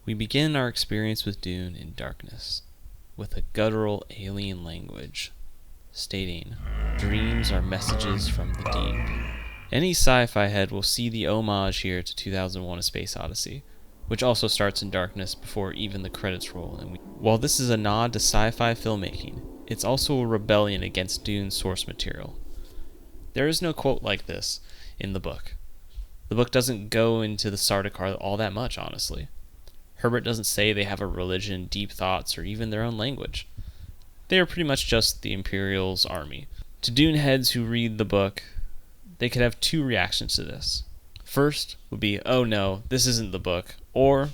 We begin our experience with Dune in darkness, with a guttural alien language, stating, "Dreams are messages from the deep." Any sci-fi head will see the homage here to 2001: A Space Odyssey, which also starts in darkness before even the credits roll. And while this is a nod to sci-fi filmmaking, it's also a rebellion against Dune's source material. There is no quote like this in the book. The book doesn't go into the Sardaukar all that much, honestly. Herbert doesn't say they have a religion, deep thoughts, or even their own language. They are pretty much just the Imperial's army. To Dune heads who read the book, they could have two reactions to this. First would be, oh no, this isn't the book, or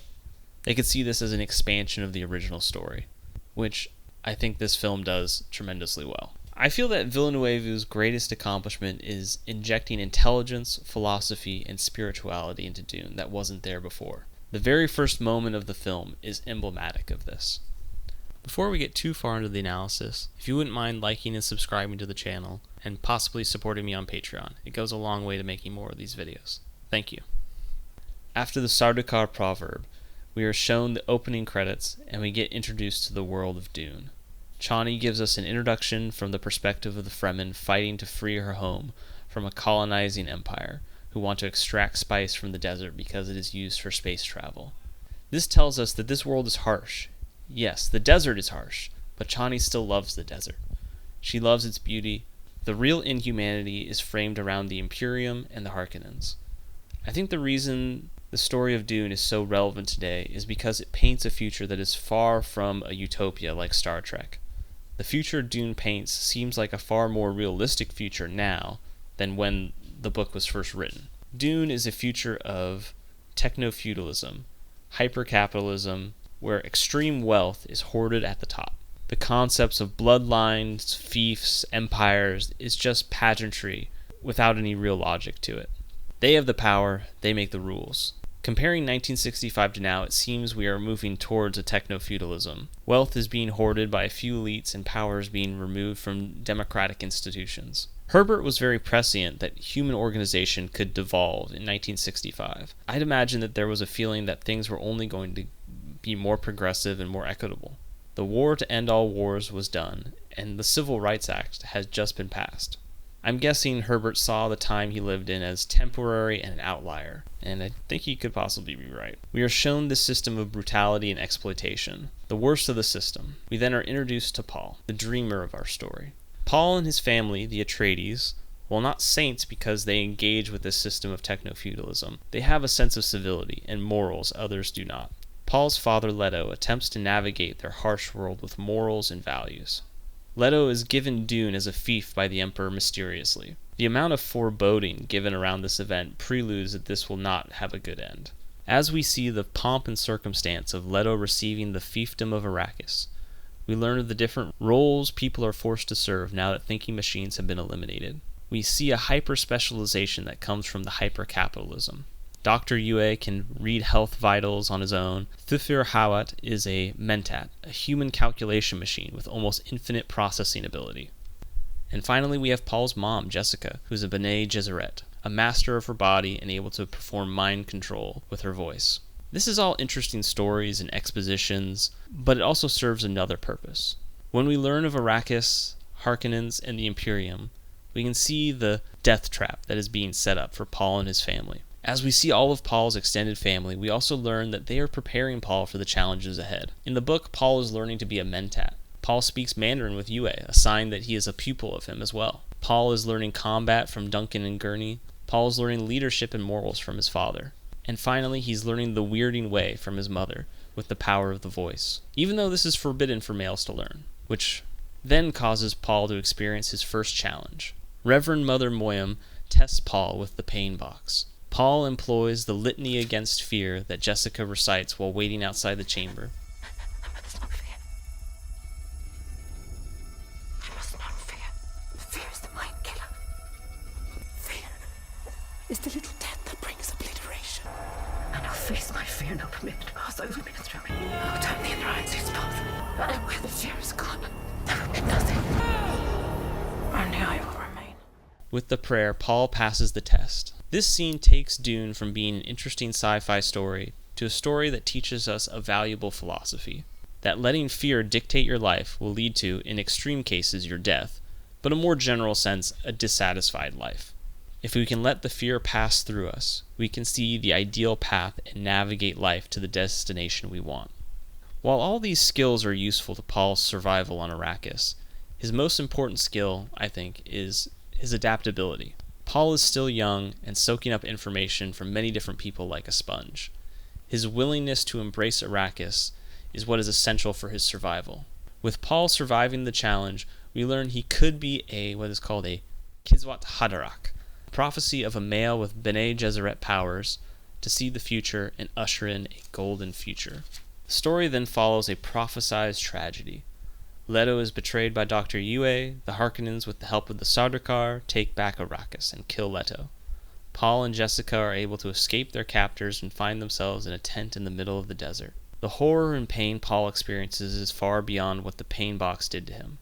they could see this as an expansion of the original story, which I think this film does tremendously well. I feel that Villeneuve's greatest accomplishment is injecting intelligence, philosophy, and spirituality into Dune that wasn't there before. The very first moment of the film is emblematic of this. Before we get too far into the analysis, if you wouldn't mind liking and subscribing to the channel, and possibly supporting me on Patreon, it goes a long way to making more of these videos. Thank you. After the Sardaukar proverb, we are shown the opening credits, and we get introduced to the world of Dune. Chani gives us an introduction from the perspective of the Fremen fighting to free her home from a colonizing empire, who want to extract spice from the desert because it is used for space travel. This tells us that this world is harsh. Yes, the desert is harsh, but Chani still loves the desert. She loves its beauty. The real inhumanity is framed around the Imperium and the Harkonnens. I think the reason the story of Dune is so relevant today is because it paints a future that is far from a utopia like Star Trek. The future Dune paints seems like a far more realistic future now than when the book was first written. Dune is a future of techno-feudalism, hyper-capitalism, where extreme wealth is hoarded at the top. The concepts of bloodlines, fiefs, empires is just pageantry without any real logic to it. They have the power, they make the rules. Comparing 1965 to now, it seems we are moving towards a techno-feudalism. Wealth is being hoarded by a few elites and power is being removed from democratic institutions. Herbert was very prescient that human organization could devolve in 1965. I'd imagine that there was a feeling that things were only going to be more progressive and more equitable. The war to end all wars was done, and the Civil Rights Act has just been passed. I'm guessing Herbert saw the time he lived in as temporary and an outlier, and I think he could possibly be right. We are shown this system of brutality and exploitation, the worst of the system. We then are introduced to Paul, the dreamer of our story. Paul and his family, the Atreides, while not saints because they engage with this system of techno-feudalism, they have a sense of civility and morals others do not. Paul's father Leto attempts to navigate their harsh world with morals and values. Leto is given Dune as a fief by the Emperor mysteriously. The amount of foreboding given around this event preludes that this will not have a good end. As we see the pomp and circumstance of Leto receiving the fiefdom of Arrakis, we learn of the different roles people are forced to serve now that thinking machines have been eliminated. We see a hyper-specialization that comes from the hyper-capitalism. Dr. Yue can read health vitals on his own. Thufir Hawat is a Mentat, a human calculation machine with almost infinite processing ability. And finally we have Paul's mom, Jessica, who's a Bene Gesserit, a master of her body and able to perform mind control with her voice. This is all interesting stories and expositions, but it also serves another purpose. When we learn of Arrakis, Harkonnens, and the Imperium, we can see the death trap that is being set up for Paul and his family. As we see all of Paul's extended family, we also learn that they are preparing Paul for the challenges ahead. In the book, Paul is learning to be a Mentat. Paul speaks Mandarin with Yue, a sign that he is a pupil of him as well. Paul is learning combat from Duncan and Gurney. Paul is learning leadership and morals from his father. And finally, he's learning the weirding way from his mother with the power of the voice, even though this is forbidden for males to learn, which then causes Paul to experience his first challenge. Reverend Mother Moyam tests Paul with the pain box. Paul employs the litany against fear that Jessica recites while waiting outside the chamber. I must not fear. I must not fear. Fear is the mind killer. Fear is the little death that brings obliteration. And I'll face my fear and I'll permit it to pass over me and through me. I'll turn the Android's path. And where the fear is gone, there will be nothing. Only I will remain. With the prayer, Paul passes the test. This scene takes Dune from being an interesting sci-fi story to to a story that teaches us a valuable philosophy, that letting fear dictate your life will lead to, in extreme cases, your death, but in a more general sense, a dissatisfied life. If we can let the fear pass through us, we can see the ideal path and navigate life to the destination we want. While all these skills are useful to Paul's survival on Arrakis, his most important skill, I think, is his adaptability. Paul is still young and soaking up information from many different people like a sponge. His willingness to embrace Arrakis is what is essential for his survival. With Paul surviving the challenge, we learn he could be what is called a Kiswat Haderach, a prophecy of a male with Bene Gesserit powers to see the future and usher in a golden future. The story then follows a prophesized tragedy. Leto is betrayed by Dr. Yue. The Harkonnens, with the help of the Sardaukar, take back Arrakis and kill Leto. Paul and Jessica are able to escape their captors and find themselves in a tent in the middle of the desert. The horror and pain Paul experiences is far beyond what the pain box did to him.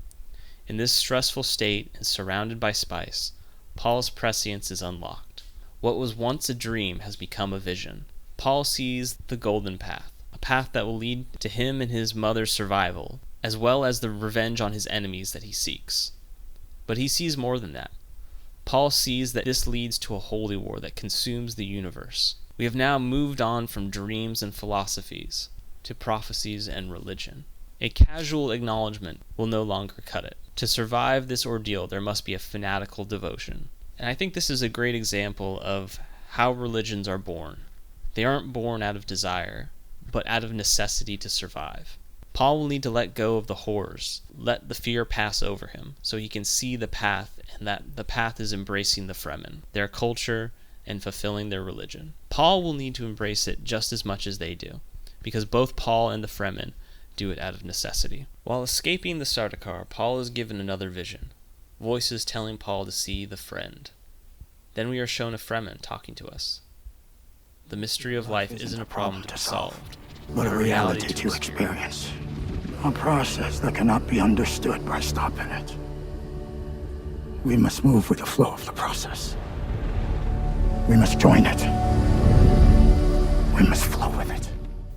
In this stressful state and surrounded by spice, Paul's prescience is unlocked. What was once a dream has become a vision. Paul sees the golden path, a path that will lead to him and his mother's survival, as well as the revenge on his enemies that he seeks. But he sees more than that. Paul sees that this leads to a holy war that consumes the universe. We have now moved on from dreams and philosophies to prophecies and religion. A casual acknowledgement will no longer cut it. To survive this ordeal, there must be a fanatical devotion. And I think this is a great example of how religions are born. They aren't born out of desire, but out of necessity to survive. Paul will need to let go of the horrors, let the fear pass over him, so he can see the path, and that the path is embracing the Fremen, their culture, and fulfilling their religion. Paul will need to embrace it just as much as they do, because both Paul and the Fremen do it out of necessity. While escaping the Sardaukar, Paul is given another vision, voices telling Paul to see the friend. Then we are shown a Fremen talking to us. The mystery of life isn't a problem to be solved, but a reality to experience. A process that cannot be understood by stopping it. We must move with the flow of the process. We must join it. We must flow with it.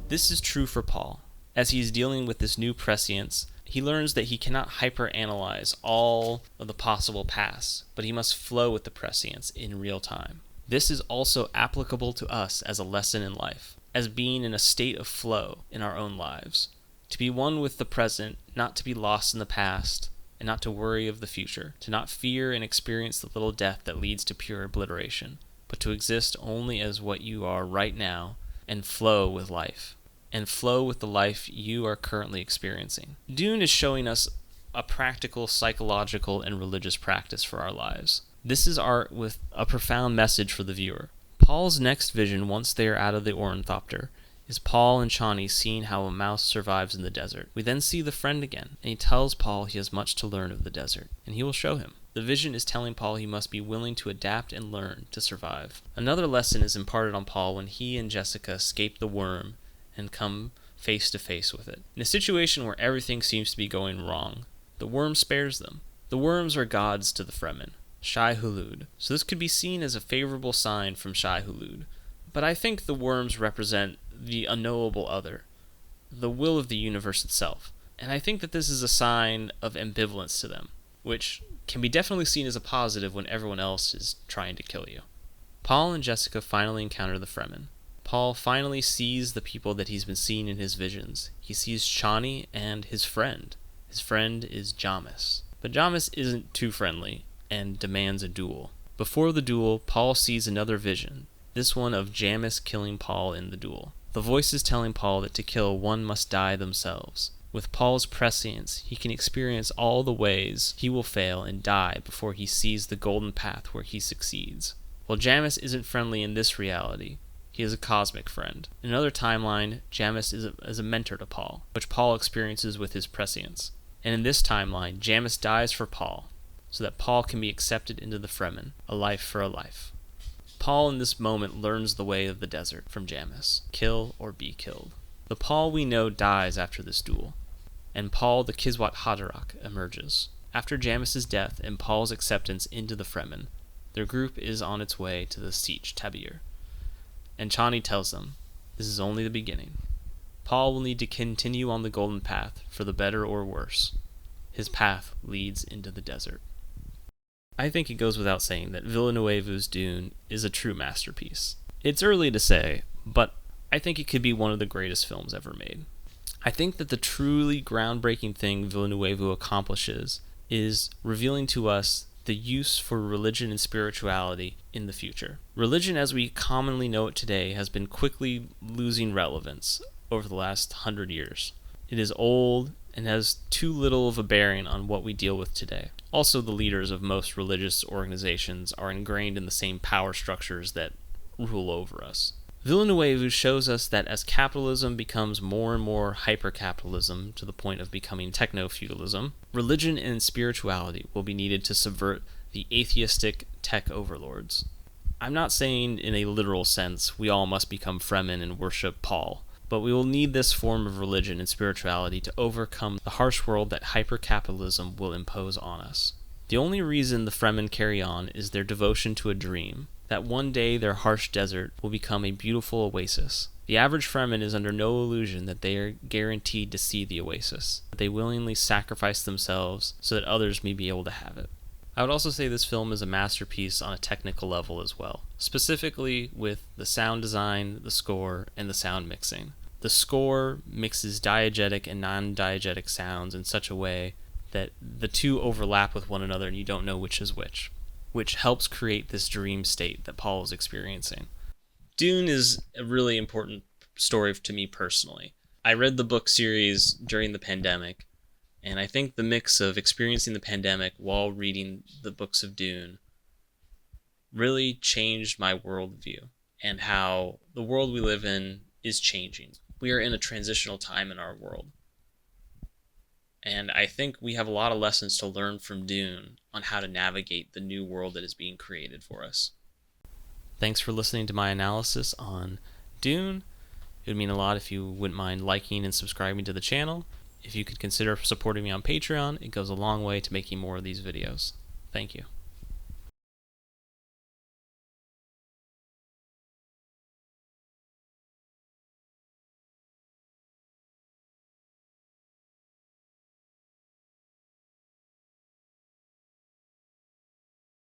This is true for Paul. As he is dealing with this new prescience, he learns that he cannot hyper-analyze all of the possible paths, but he must flow with the prescience in real time. This is also applicable to us as a lesson in life, as being in a state of flow in our own lives. To be one with the present, not to be lost in the past, and not to worry of the future, to not fear and experience the little death that leads to pure obliteration, but to exist only as what you are right now, and flow with life, and flow with the life you are currently experiencing. Dune is showing us a practical, psychological, and religious practice for our lives. This is art with a profound message for the viewer. Paul's next vision, once they are out of the Ornithopter, is Paul and Chani seeing how a mouse survives in the desert. We then see the friend again, and he tells Paul he has much to learn of the desert, and he will show him. The vision is telling Paul he must be willing to adapt and learn to survive. Another lesson is imparted on Paul when he and Jessica escape the worm and come face to face with it. In a situation where everything seems to be going wrong, the worm spares them. The worms are gods to the Fremen, Shai-Hulud, so this could be seen as a favorable sign from Shai-Hulud. But I think the worms represent the unknowable other, the will of the universe itself, and I think that this is a sign of ambivalence to them, which can be definitely seen as a positive when everyone else is trying to kill you. Paul and Jessica finally encounter the Fremen. Paul finally sees the people that he's been seeing in his visions. He sees Chani and his friend. His friend is Jamis. But Jamis isn't too friendly and demands a duel. Before the duel, Paul sees another vision, this one of Jamis killing Paul in the duel. The voice is telling Paul that to kill one must die themselves. With Paul's prescience, he can experience all the ways he will fail and die before he sees the golden path where he succeeds. While Jamis isn't friendly in this reality, he is a cosmic friend. In another timeline, Jamis is a mentor to Paul, which Paul experiences with his prescience. And in this timeline, Jamis dies for Paul, so that Paul can be accepted into the Fremen, a life for a life. Paul in this moment learns the way of the desert from Jamis, kill or be killed. The Paul we know dies after this duel, and Paul the Kiswat Haderach emerges. After Jamis' death and Paul's acceptance into the Fremen, their group is on its way to the Sietch Tabir. And Chani tells them, This is only the beginning. Paul will need to continue on the golden path, for the better or worse. His path leads into the desert. I think it goes without saying that Villeneuve's Dune is a true masterpiece. It's early to say, but I think it could be one of the greatest films ever made. I think that the truly groundbreaking thing Villeneuve accomplishes is revealing to us the use for religion and spirituality in the future. Religion as we commonly know it today has been quickly losing relevance over the last 100 years. It is old and has too little of a bearing on what we deal with today. Also, the leaders of most religious organizations are ingrained in the same power structures that rule over us. Villeneuve shows us that as capitalism becomes more and more hyper-capitalism to the point of becoming techno-feudalism, religion and spirituality will be needed to subvert the atheistic tech overlords. I'm not saying in a literal sense we all must become Fremen and worship Paul, but we will need this form of religion and spirituality to overcome the harsh world that hyper-capitalism will impose on us. The only reason the Fremen carry on is their devotion to a dream, that one day their harsh desert will become a beautiful oasis. The average Fremen is under no illusion that they are guaranteed to see the oasis, but they willingly sacrifice themselves so that others may be able to have it. I would also say this film is a masterpiece on a technical level as well, specifically with the sound design, the score, and the sound mixing. The score mixes diegetic and non-diegetic sounds in such a way that the two overlap with one another and you don't know which is which helps create this dream state that Paul is experiencing. Dune is a really important story to me personally. I read the book series during the pandemic, and I think the mix of experiencing the pandemic while reading the books of Dune really changed my worldview and how the world we live in is changing. We are in a transitional time in our world. And I think we have a lot of lessons to learn from Dune on how to navigate the new world that is being created for us. Thanks for listening to my analysis on Dune. It would mean a lot if you wouldn't mind liking and subscribing to the channel. If you could consider supporting me on Patreon, it goes a long way to making more of these videos. Thank you.